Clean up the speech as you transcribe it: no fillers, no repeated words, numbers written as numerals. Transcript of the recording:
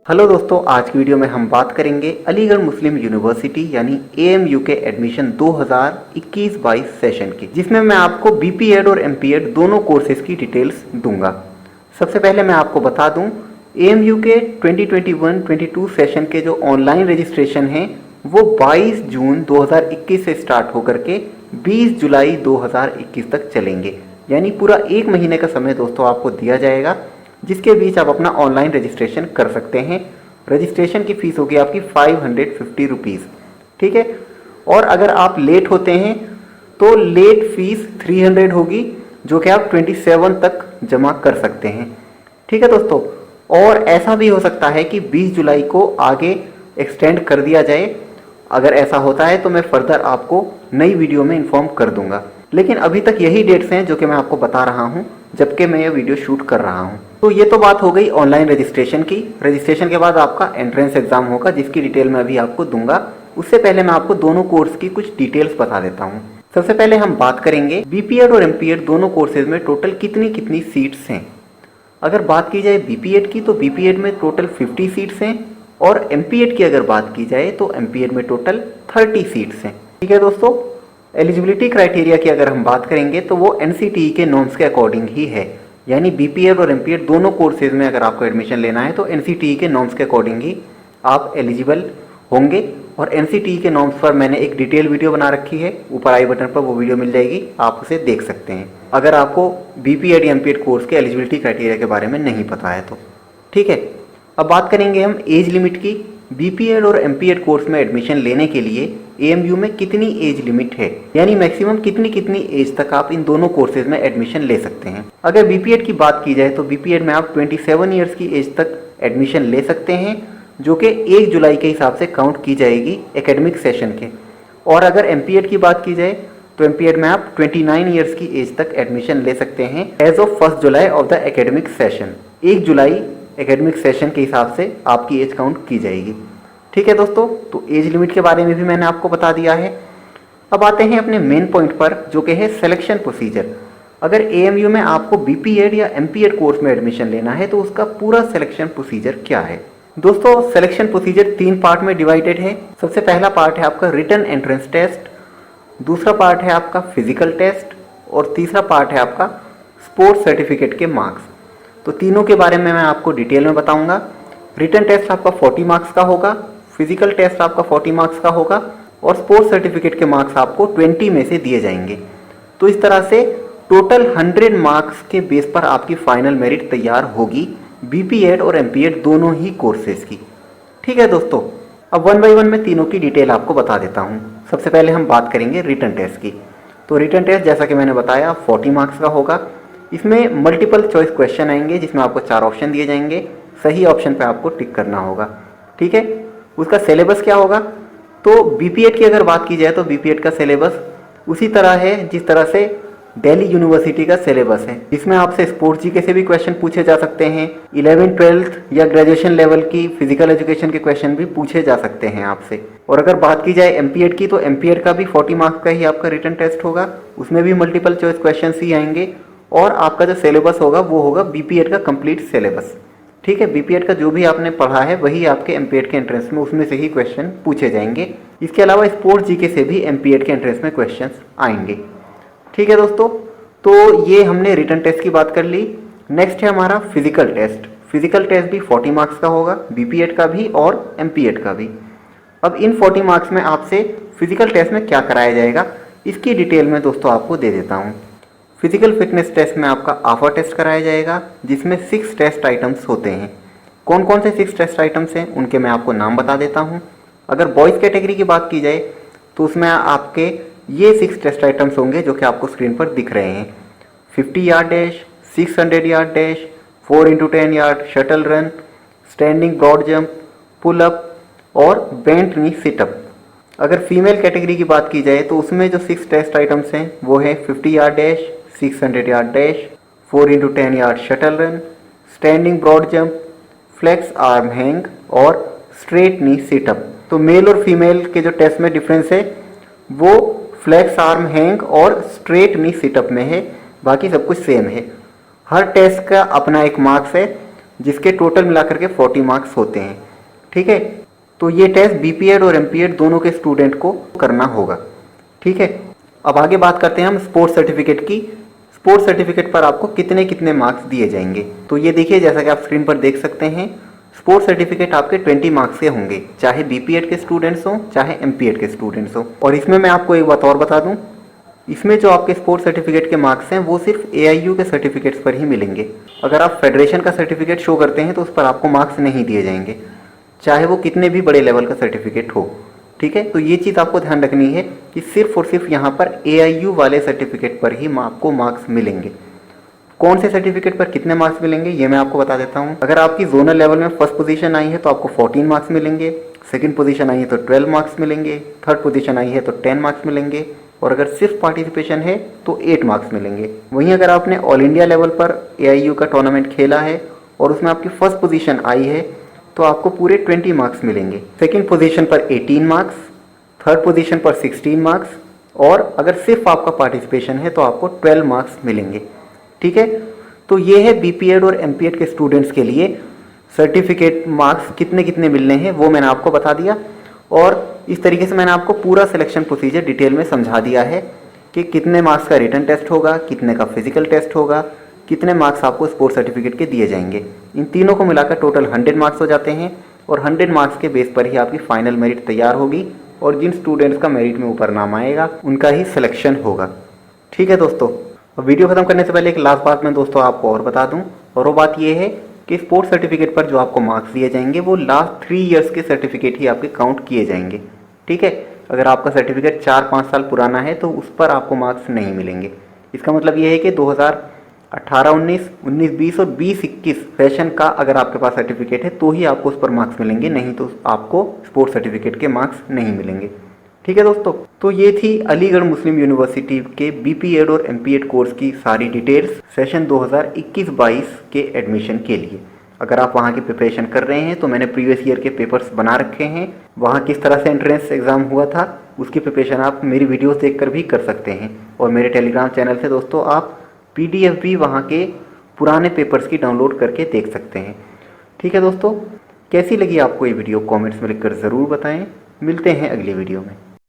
Hello दोस्तों, आज की वीडियो में हम बात करेंगे अलीगढ़ मुस्लिम यूनिवर्सिटी यानी एएमयू के एडमिशन 2021-22 सेशन की, जिसमें मैं आपको बीपीएड और एमपीएड दोनों कोर्सेज की डिटेल्स दूंगा। सबसे पहले मैं आपको बता दूं, एएमयू के 2021-22 सेशन के जो ऑनलाइन रजिस्ट्रेशन हैं वो 22 जून 2021 से स्टार्ट होकर के 20 जुलाई 2021 तक चलेंगे। यानी पूरा एक महीने का समय दोस्तों आपको दिया जाएगा, जिसके बीच आप अपना ऑनलाइन रजिस्ट्रेशन कर सकते हैं। रजिस्ट्रेशन की फ़ीस होगी आपकी 550 रुपीज़, ठीक है। और अगर आप लेट होते हैं तो लेट फीस 300 होगी, जो कि आप 27 तक जमा कर सकते हैं, ठीक है दोस्तों। और ऐसा भी हो सकता है कि 20 जुलाई को आगे एक्सटेंड कर दिया जाए। अगर ऐसा होता है तो मैं फर्दर आपको नई वीडियो में इन्फॉर्म कर दूंगा, लेकिन अभी तक यही डेट्स हैं जो कि मैं आपको बता रहा हूं जबकि मैं ये वीडियो शूट कर रहा हूं। तो ये तो बात हो गई ऑनलाइन रजिस्ट्रेशन की। रजिस्ट्रेशन के बाद आपका एंट्रेंस एग्जाम होगा, जिसकी डिटेल मैं अभी आपको दूंगा। उससे पहले मैं आपको दोनों कोर्स की कुछ डिटेल्स बता देता हूँ। सबसे पहले हम बात करेंगे बीपीएड और एमपीएड दोनों कोर्सेज में टोटल कितनी कितनी सीट्स हैं। अगर बात की जाए बीपीएड की तो बीपीएड में टोटल 50 सीट्स हैं, और एमपीएड की अगर बात की जाए तो एमपीएड में टोटल 30 सीट्स हैं, ठीक है दोस्तों। एलिजिबिलिटी क्राइटेरिया की अगर हम बात करेंगे तो वो एनसीटीई के नॉर्म्स के अकॉर्डिंग ही है। यानी बीपीएड और एमपीएड दोनों कोर्सेज में अगर आपको एडमिशन लेना है तो एनसीटीई के नॉर्म्स के अकॉर्डिंग ही आप एलिजिबल होंगे। और एनसीटीई के नॉर्म्स पर मैंने एक डिटेल वीडियो बना रखी है, ऊपर आई बटन पर वो वीडियो मिल जाएगी, आप उसे देख सकते हैं अगर आपको बीपीएड या एमपीएड कोर्स के एलिजिबिलिटी क्राइटेरिया के बारे में नहीं पता है तो, ठीक है। अब बात करेंगे हम एज लिमिट की। बीपीएड और एमपीएड कोर्स में एडमिशन लेने के लिए एएमयू में कितनी एज लिमिट है, यानी मैक्सिमम कितनी कितनी एज तक आप इन दोनों कोर्सेज में एडमिशन ले सकते हैं। अगर बीपीएड की बात की जाए तो बीपीएड में आप 27 ईयर्स की एज तक एडमिशन ले सकते हैं, जो कि 1 जुलाई के हिसाब से काउंट की जाएगी एकेडमिक सेशन के। और अगर एमपीएड की बात की जाए तो एमपीएड में आप 29 ईयर्स की एज तक एडमिशन ले सकते हैं as of 1 July of the academic session. 1 जुलाई एकेडमिक सेशन के हिसाब से आपकी एज काउंट की जाएगी, ठीक है दोस्तों। तो एज लिमिट के बारे में भी मैंने आपको बता दिया है। अब आते हैं अपने मेन पॉइंट पर, जो कि है सिलेक्शन प्रोसीजर। अगर एएमयू में आपको बीपीएड या एमपीएड कोर्स में एडमिशन लेना है तो उसका पूरा सिलेक्शन प्रोसीजर क्या है दोस्तों। सिलेक्शन प्रोसीजर 3 पार्ट में डिवाइडेड है। सबसे पहला पार्ट है आपका रिटन एंट्रेंस टेस्ट, दूसरा पार्ट है आपका फिजिकल टेस्ट, और तीसरा पार्ट है आपका स्पोर्ट्स सर्टिफिकेट के मार्क्स। तो तीनों के बारे में मैं आपको डिटेल में बताऊंगा। रिटन टेस्ट आपका 40 मार्क्स का होगा, फिजिकल टेस्ट आपका 40 मार्क्स का होगा, और स्पोर्ट्स सर्टिफिकेट के मार्क्स आपको 20 में से दिए जाएंगे। तो इस तरह से टोटल 100 मार्क्स के बेस पर आपकी फाइनल मेरिट तैयार होगी बीपीएड और एमपीएड दोनों ही कोर्सेज की, ठीक है दोस्तों। अब 1 बाय 1 में तीनों की डिटेल आपको बता देता हूँ। सबसे पहले हम बात करेंगे रिटन टेस्ट की। तो रिटन टेस्ट जैसा कि मैंने बताया 40 मार्क्स का होगा। इसमें मल्टीपल चॉइस क्वेश्चन आएंगे, जिसमें आपको 4 ऑप्शन दिए जाएंगे, सही ऑप्शन पे आपको टिक करना होगा, ठीक है। उसका सिलेबस क्या होगा, तो बीपीएड की अगर बात की जाए तो बीपीएड का सिलेबस उसी तरह है जिस तरह से दिल्ली यूनिवर्सिटी का सिलेबस है, जिसमें आपसे स्पोर्ट्स जीके से भी क्वेश्चन पूछे जा सकते हैं। 11th 12th या ग्रेजुएशन लेवल की फिजिकल एजुकेशन के क्वेश्चन भी पूछे जा सकते हैं आपसे। और अगर बात की जाए एमपीएड की तो एमपीएड का भी 40 मार्क्स का ही आपका रिटन टेस्ट होगा। उसमें भी मल्टीपल चॉइस क्वेश्चन ही आएंगे, और आपका जो सिलेबस होगा वो होगा बीपीएड का कंप्लीट सिलेबस, ठीक है। बीपीएड का जो भी आपने पढ़ा है वही आपके एमपीएड के एंट्रेंस में उसमें से ही क्वेश्चन पूछे जाएंगे। इसके अलावा स्पोर्ट्स जीके से भी एमपीएड के एंट्रेंस में क्वेश्चन आएंगे, ठीक है दोस्तों। तो ये हमने रिटन टेस्ट की बात कर ली। नेक्स्ट है हमारा फिजिकल टेस्ट। फिजिकल टेस्ट भी 40 मार्क्स का होगा, बीपीएड का भी और एमपीएड का भी। अब इन 40 मार्क्स में आपसे फिजिकल टेस्ट में क्या कराया जाएगा, इसकी डिटेल में दोस्तों आपको दे देता हूँ। फिजिकल फिटनेस टेस्ट में आपका आफा टेस्ट कराया जाएगा, जिसमें 6 टेस्ट आइटम्स होते हैं। कौन कौन से 6 टेस्ट आइटम्स हैं उनके मैं आपको नाम बता देता हूं। अगर बॉयज़ कैटेगरी की बात की जाए तो उसमें आपके ये 6 टेस्ट आइटम्स होंगे जो कि आपको स्क्रीन पर दिख रहे हैं। 50 yard dash, 600 yard dash, 4x10 yard shuttle run, standing broad jump, pull up और बेंट नी सिटअप। अगर फीमेल कैटेगरी की बात की जाए तो उसमें जो 6 टेस्ट आइटम्स हैं वो है 50 yard dash, 600 yard dash, 4x10 yard shuttle run, standing broad jump, flex arm hang और स्ट्रेट नी सिटअप। तो मेल और फीमेल के जो टेस्ट में डिफरेंस है वो फ्लेक्स आर्म हैंग और स्ट्रेट नी सिटअप में है, बाकी सब कुछ सेम है। हर टेस्ट का अपना एक मार्क्स है। जिसके टोटल मिलाकर के 40 मार्क्स होते हैं। ठीक है, तो ये टेस्ट बीपीएड और एमपीएड दोनों के स्टूडेंट को करना होगा। ठीक है, अब आगे बात करते हैं हम स्पोर्ट्स सर्टिफिकेट की। स्पोर्ट्स सर्टिफिकेट पर आपको कितने कितने मार्क्स दिए जाएंगे, तो ये देखिए जैसा कि आप स्क्रीन पर देख सकते हैं, स्पोर्ट्स सर्टिफिकेट आपके 20 मार्क्स के होंगे, चाहे बीपीएड के स्टूडेंट्स हों चाहे एमपीएड के स्टूडेंट्स हों। और इसमें मैं आपको एक बात और बता दूं, इसमें जो आपके स्पोर्ट्स सर्टिफिकेट के मार्क्स हैं वो सिर्फ एआईयू के सर्टिफिकेट्स पर ही मिलेंगे। अगर आप फेडरेशन का सर्टिफिकेट शो करते हैं तो उस पर आपको मार्क्स नहीं दिए जाएंगे, चाहे वो कितने भी बड़े लेवल का सर्टिफिकेट हो। ठीक है, तो ये चीज़ आपको ध्यान रखनी है कि सिर्फ और सिर्फ यहाँ पर एआईयू वाले सर्टिफिकेट पर ही आपको मार्क्स मिलेंगे। कौन से सर्टिफिकेट पर कितने मार्क्स मिलेंगे ये मैं आपको बता देता हूँ। अगर आपकी जोनल लेवल में फर्स्ट पोजीशन आई है तो आपको 14 मार्क्स मिलेंगे, सेकंड पोजीशन आई है तो 12 मार्क्स मिलेंगे, थर्ड पोजीशन आई है तो 10 मार्क्स मिलेंगे, और अगर सिर्फ पार्टिसिपेशन है तो 8 मार्क्स मिलेंगे। वहीं अगर आपने ऑल इंडिया लेवल पर एआईयू का टूर्नामेंट खेला है और उसमें आपकी फर्स्ट पोजीशन आई है तो आपको पूरे 20 मार्क्स मिलेंगे, सेकंड पोजीशन पर 18 मार्क्स, थर्ड पोजीशन पर 16 मार्क्स, और अगर सिर्फ आपका पार्टिसिपेशन है तो आपको 12 मार्क्स मिलेंगे। ठीक है, तो ये है बीपीएड और एमपीएड के स्टूडेंट्स के लिए सर्टिफिकेट मार्क्स कितने कितने मिलने हैं वो मैंने आपको बता दिया, और इस तरीके से मैंने आपको पूरा सिलेक्शन प्रोसीजर डिटेल में समझा दिया है कि कितने मार्क्स का रिटन टेस्ट होगा, कितने का फिजिकल टेस्ट होगा, कितने मार्क्स आपको स्पोर्ट्स सर्टिफिकेट के दिए जाएंगे। इन तीनों को मिलाकर टोटल 100 मार्क्स हो जाते हैं, और 100 मार्क्स के बेस पर ही आपकी फाइनल मेरिट तैयार होगी, और जिन स्टूडेंट्स का मेरिट में ऊपर नाम आएगा उनका ही सिलेक्शन होगा। ठीक है दोस्तों, और वीडियो खत्म करने से पहले एक लास्ट बात मैं दोस्तों आपको और बता दूं, और वो बात ये है कि स्पोर्ट्स सर्टिफिकेट पर जो आपको मार्क्स दिए जाएंगे वो लास्ट 3 ईयर्स के सर्टिफिकेट ही आपके काउंट किए जाएंगे। ठीक है, अगर आपका सर्टिफिकेट 4-5 साल पुराना है तो उस पर आपको मार्क्स नहीं मिलेंगे। इसका मतलब ये है कि 2018-19, 19-20 और 20-21 सेशन का अगर आपके पास सर्टिफिकेट है तो ही आपको उस पर मार्क्स मिलेंगे, नहीं तो आपको स्पोर्ट्स सर्टिफिकेट के मार्क्स नहीं मिलेंगे। ठीक है दोस्तों, तो ये थी अलीगढ़ मुस्लिम यूनिवर्सिटी के बीपीएड और एमपीएड कोर्स की सारी डिटेल्स सेशन 2021-22 के एडमिशन के लिए। अगर आप वहाँ की प्रिपरेशन कर रहे हैं तो मैंने प्रीवियस ईयर के पेपर्स बना रखे हैं, वहाँ किस तरह से एंट्रेंस एग्ज़ाम हुआ था उसकी प्रिपरेशन आप मेरी वीडियोस देखकर भी कर सकते हैं, और मेरे टेलीग्राम चैनल से दोस्तों आप PDF भी वहाँ के पुराने पेपर्स की डाउनलोड करके देख सकते हैं। ठीक है दोस्तों, कैसी लगी आपको ये वीडियो कमेंट्स में लिखकर ज़रूर बताएं। मिलते हैं अगली वीडियो में।